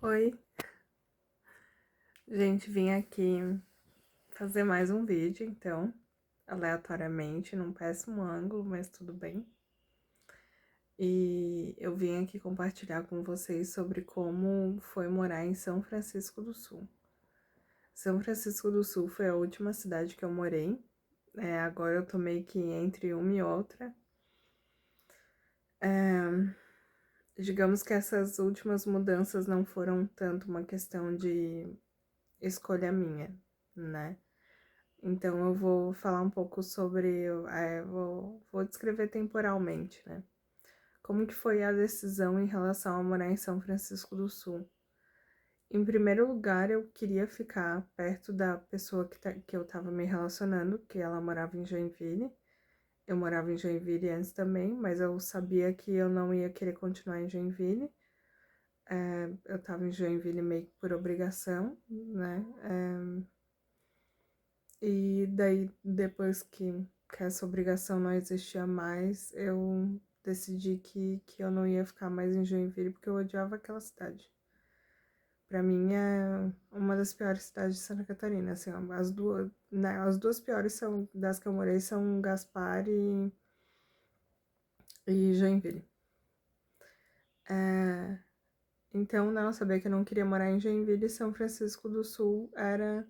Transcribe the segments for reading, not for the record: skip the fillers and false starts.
Oi, gente, vim aqui fazer mais um vídeo, então, aleatoriamente, num péssimo ângulo, mas tudo bem. E eu vim aqui compartilhar com vocês sobre como foi morar em São Francisco do Sul. São Francisco do Sul foi a última cidade que eu morei, agora eu tô meio que entre uma e outra. Digamos que essas últimas mudanças não foram tanto uma questão de escolha minha, né? Então eu vou falar um pouco sobre, vou descrever temporalmente, né? Como que foi a decisão em relação a morar em São Francisco do Sul? Em primeiro lugar, eu queria ficar perto da pessoa que eu tava me relacionando, que ela morava em Joinville. Eu morava em Joinville antes também, mas eu sabia que eu não ia querer continuar em Joinville. Eu tava em Joinville meio que por obrigação, né? E daí, depois que essa obrigação não existia mais, eu decidi que eu não ia ficar mais em Joinville porque eu odiava aquela cidade. Pra mim é uma das piores cidades de Santa Catarina, assim, ó, as duas, né, as duas piores são das que eu morei são Gaspar e Joinville. Então, não, eu sabia que eu não queria morar em Joinville e São Francisco do Sul era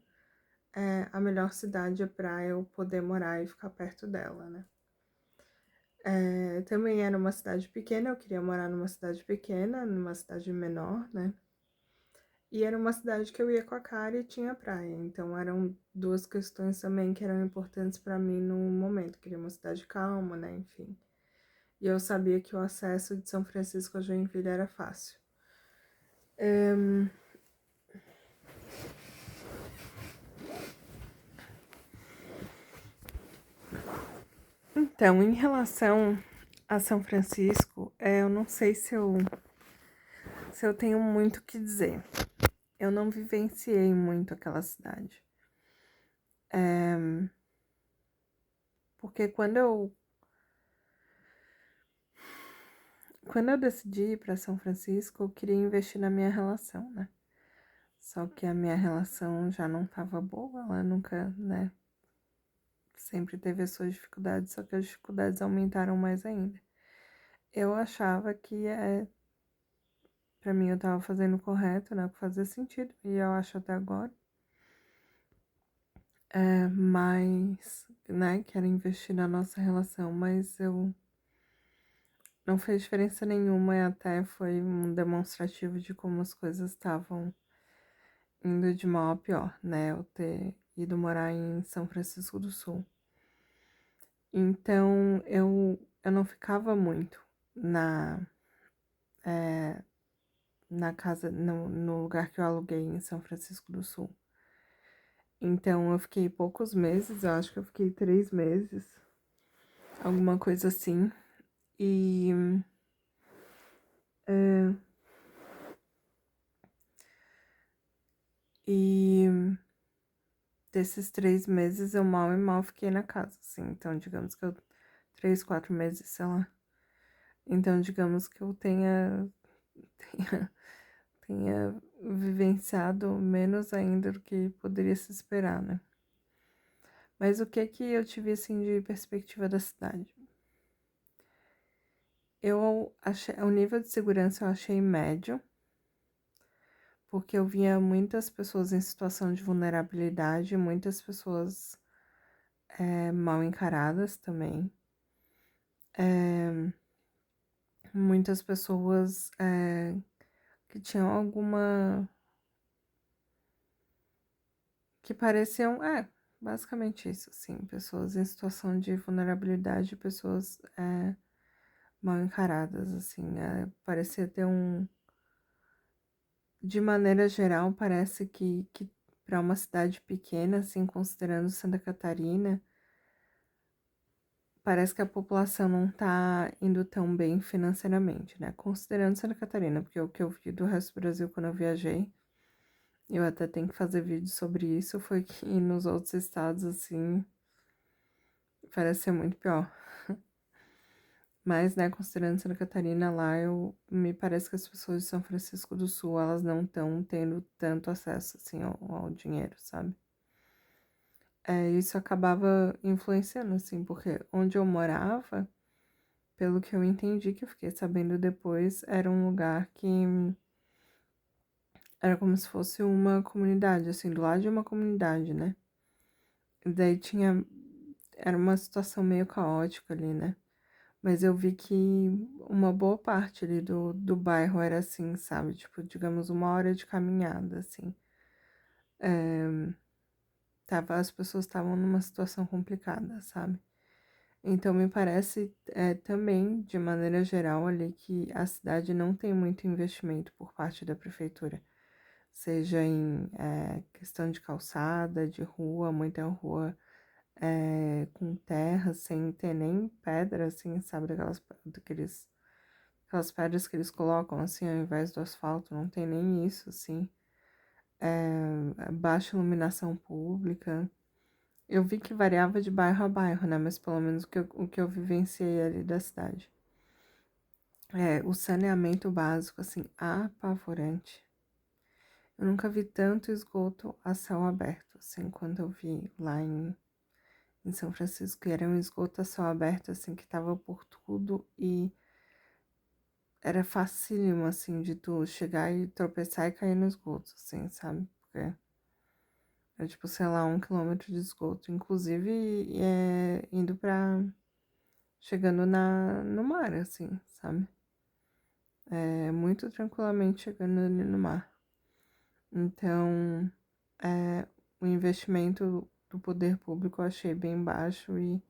a melhor cidade pra eu poder morar e ficar perto dela, né? Também era uma cidade pequena, eu queria morar numa cidade pequena, numa cidade menor, né? E era uma cidade que eu ia com a cara e tinha praia. Então eram duas questões também que eram importantes pra mim no momento. Eu queria uma cidade calma, né? Enfim. E eu sabia que o acesso de São Francisco a Joinville era fácil. Então, em relação a São Francisco, eu não sei se eu tenho muito o que dizer. Eu não vivenciei muito aquela cidade. Porque quando eu decidi ir para São Francisco, eu queria investir na minha relação, né? Só que a minha relação já não tava boa, ela nunca, né? Sempre teve as suas dificuldades, só que as dificuldades aumentaram mais ainda. Eu achava que para mim eu tava fazendo o correto, né? Que fazia sentido, e eu acho até agora. Mas, né? Quero investir na nossa relação, mas eu não fez diferença nenhuma e até foi um demonstrativo de como as coisas estavam indo de mal a pior, né? Eu ter ido morar em São Francisco do Sul. Então, eu não ficava muito na, é, na casa, no lugar que eu aluguei em São Francisco do Sul. Então, eu fiquei poucos meses, eu acho que eu fiquei 3 meses, alguma coisa assim. E é, e desses 3 meses eu mal e mal fiquei na casa, assim. Então, digamos que eu 3, 4 meses, sei lá. Então, digamos que eu tenha, tenha vivenciado menos ainda do que poderia se esperar, né? Mas o que eu tive, assim, de perspectiva da cidade? Eu achei, o nível de segurança eu achei médio, porque eu via muitas pessoas em situação de vulnerabilidade, muitas pessoas mal encaradas também. Muitas pessoas que tinham alguma. Que pareciam. Basicamente isso, assim. Pessoas em situação de vulnerabilidade, pessoas mal encaradas, assim. Parecia ter um. De maneira geral, parece que para uma cidade pequena, assim, considerando Santa Catarina, parece que a população não tá indo tão bem financeiramente, né? Considerando Santa Catarina, porque o que eu vi do resto do Brasil quando eu viajei, eu até tenho que fazer vídeo sobre isso, foi que nos outros estados, assim, parece ser muito pior. Mas, né, considerando Santa Catarina lá, me parece que as pessoas de São Francisco do Sul, elas não estão tendo tanto acesso, assim, ao dinheiro, sabe? Isso acabava influenciando, assim, porque onde eu morava, pelo que eu entendi, que eu fiquei sabendo depois, era um lugar que era como se fosse uma comunidade, assim, do lado de uma comunidade, né? E daí tinha. Era uma situação meio caótica ali, né? Mas eu vi que uma boa parte ali do bairro era assim, sabe? Tipo, digamos, 1 hora de caminhada, assim. As pessoas estavam numa situação complicada, sabe? Então, me parece também, de maneira geral, ali, que a cidade não tem muito investimento por parte da prefeitura. Seja em questão de calçada, de rua, muita rua com terra, sem ter nem pedra, assim, sabe? Aquelas pedras que eles colocam, assim, ao invés do asfalto, não tem nem isso, assim. Baixa iluminação pública. Eu vi que variava de bairro a bairro, né? Mas pelo menos o que eu vivenciei ali da cidade. O saneamento básico, assim, apavorante. Eu nunca vi tanto esgoto a céu aberto, assim, quando eu vi lá em São Francisco, que era um esgoto a céu aberto, assim, que tava por tudo e era facílimo, assim, de tu chegar e tropeçar e cair no esgoto, assim, sabe? Porque é tipo, sei lá, 1 quilômetro de esgoto, inclusive indo chegando no mar, assim, sabe? Muito tranquilamente chegando ali no mar. Então, o investimento do poder público eu achei bem baixo e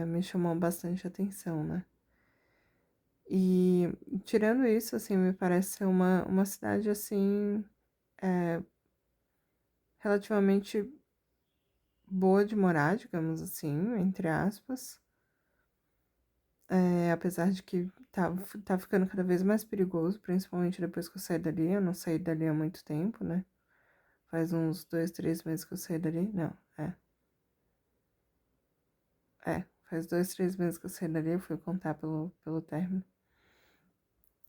me chamou bastante atenção, né? E tirando isso, assim, me parece ser uma cidade, assim, relativamente boa de morar, digamos assim, entre aspas. Apesar de que tá ficando cada vez mais perigoso, principalmente depois que eu saí dali. Eu não saí dali há muito tempo, né? Faz uns 2, 3 meses que eu saí dali. Não, faz 2, 3 meses que eu saí dali, eu fui contar pelo término.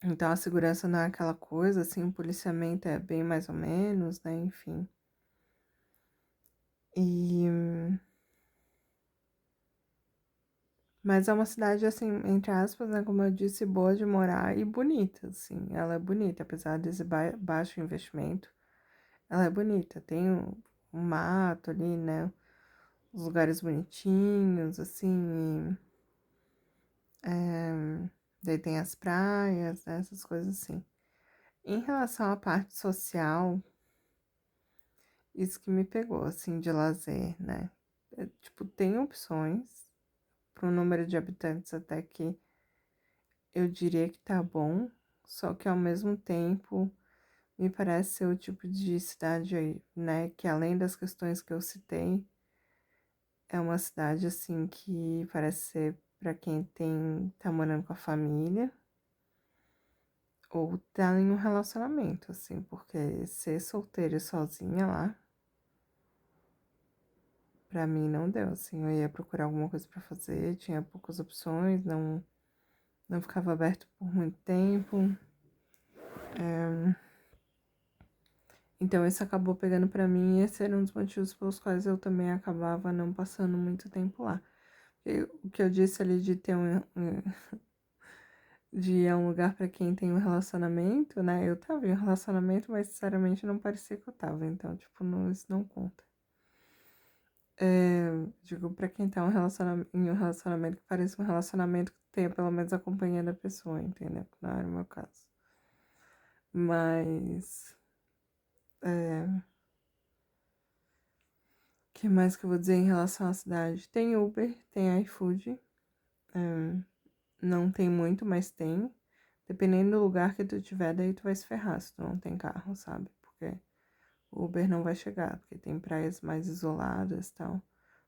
Então a segurança não é aquela coisa, assim, o policiamento é bem mais ou menos, né? Enfim. Mas é uma cidade, assim, entre aspas, né? Como eu disse, boa de morar e bonita, assim. Ela é bonita, apesar desse baixo investimento. Ela é bonita. Tem um mato ali, né? Os lugares bonitinhos, assim. Daí tem as praias, né? Essas coisas assim. Em relação à parte social, isso que me pegou, assim, de lazer, né? Tipo, tem opções para o número de habitantes até que eu diria que tá bom, só que ao mesmo tempo me parece ser o tipo de cidade aí, né, que além das questões que eu citei, é uma cidade assim que parece ser para quem tá morando com a família ou tá em um relacionamento, assim, porque ser solteira e sozinha lá, pra mim não deu, assim, eu ia procurar alguma coisa pra fazer, tinha poucas opções, não ficava aberto por muito tempo. Então, isso acabou pegando pra mim e esse era um dos motivos pelos quais eu também acabava não passando muito tempo lá. O que eu disse ali de ter de ir a um lugar pra quem tem um relacionamento, né? Eu tava em um relacionamento, mas sinceramente não parecia que eu tava. Então, tipo, não, isso não conta. Digo, pra quem tá em um relacionamento que pareça um relacionamento que tenha pelo menos a companhia da pessoa, entendeu? Não era o meu caso. Mas. É, que mais que eu vou dizer em relação à cidade? Tem Uber, tem iFood. Não tem muito, mas tem. Dependendo do lugar que tu tiver, daí tu vai se ferrar se tu não tem carro, sabe? Porque o Uber não vai chegar, porque tem praias mais isoladas e tal.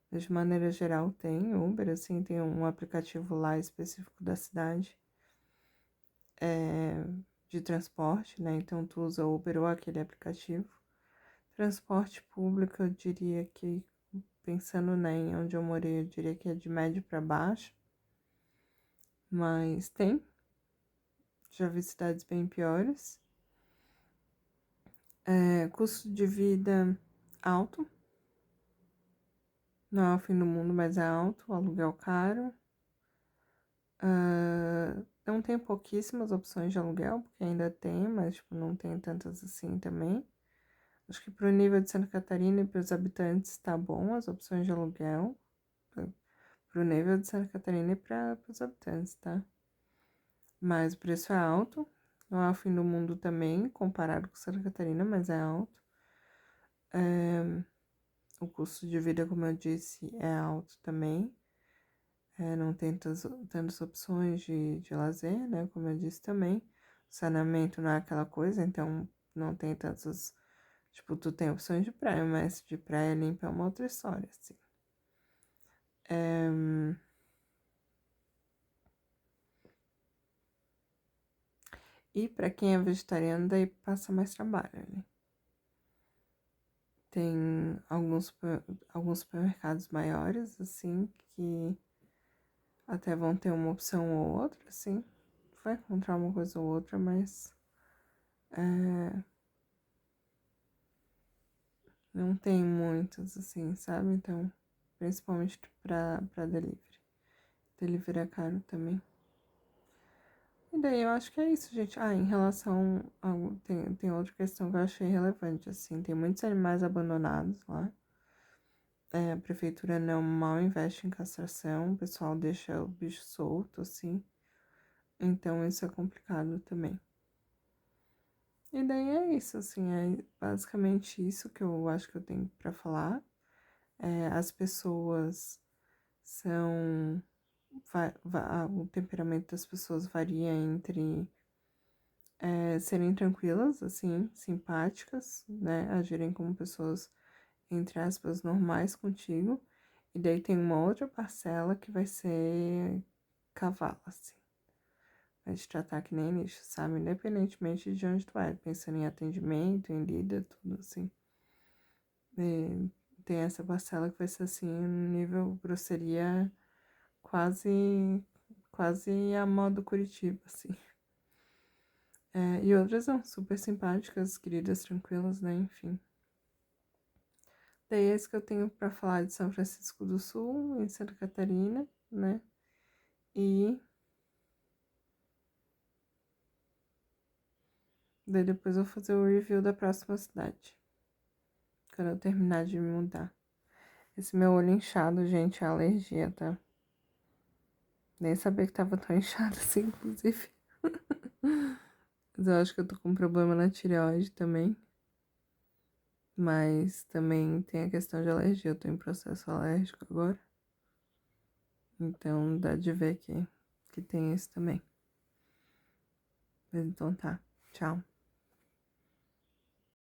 Mas de maneira geral tem Uber, assim, tem um aplicativo lá específico da cidade de transporte, né? Então tu usa o Uber ou aquele aplicativo. Transporte público, eu diria que, pensando, né, em onde eu morei, eu diria que é de médio para baixo. mas tem. Já vi cidades bem piores. Custo de vida alto. Não é o fim do mundo, mas é alto. O aluguel caro. Não tem pouquíssimas opções de aluguel, porque ainda tem, mas tipo, não tem tantas assim também. Acho que pro nível de Santa Catarina e pros habitantes tá bom as opções de aluguel. Pro nível de Santa Catarina e para os habitantes, tá? Mas o preço é alto. Não é o fim do mundo também, comparado com Santa Catarina, mas é alto. O custo de vida, como eu disse, é alto também. Não tem tantas opções de lazer, né? Como eu disse também. O saneamento não é aquela coisa, então não tem tantos. Tipo, tu tem opções de praia, mas de praia limpa é uma outra história, assim. E para quem é vegetariano, daí passa mais trabalho, né? Tem alguns supermercados maiores, assim, que até vão ter uma opção ou outra, assim. Vai encontrar uma coisa ou outra, mas não tem muitos, assim, sabe? Então, principalmente pra delivery. Delivery é caro também. E daí eu acho que é isso, gente. Em relação tem outra questão que eu achei relevante, assim. Tem muitos animais abandonados lá. A prefeitura não mal investe em castração, o pessoal deixa o bicho solto, assim. Então isso é complicado também. E daí é isso, assim, é basicamente isso que eu acho que eu tenho pra falar. As pessoas são. O temperamento das pessoas varia entre serem tranquilas, assim, simpáticas, né? Agirem como pessoas, entre aspas, normais contigo. E daí tem uma outra parcela que vai ser cavalo, assim. Vai te tratar que nem lixo, sabe? Independentemente de onde tu é. Pensando em atendimento, em lida, tudo assim. E tem essa parcela que vai ser assim, um nível grosseria quase, quase a modo Curitiba, assim. E outras são super simpáticas, queridas, tranquilas, né? Enfim. Daí é isso que eu tenho pra falar de São Francisco do Sul, em Santa Catarina, né? E daí depois eu vou fazer o review da próxima cidade. Quando eu terminar de me mudar. Esse meu olho inchado, gente, é alergia, tá? Nem sabia que tava tão inchado assim, inclusive. Mas eu acho que eu tô com um problema na tireoide também. Mas também tem a questão de alergia. Eu tô em processo alérgico agora. Então dá de ver que tem isso também. Mas então tá. Tchau.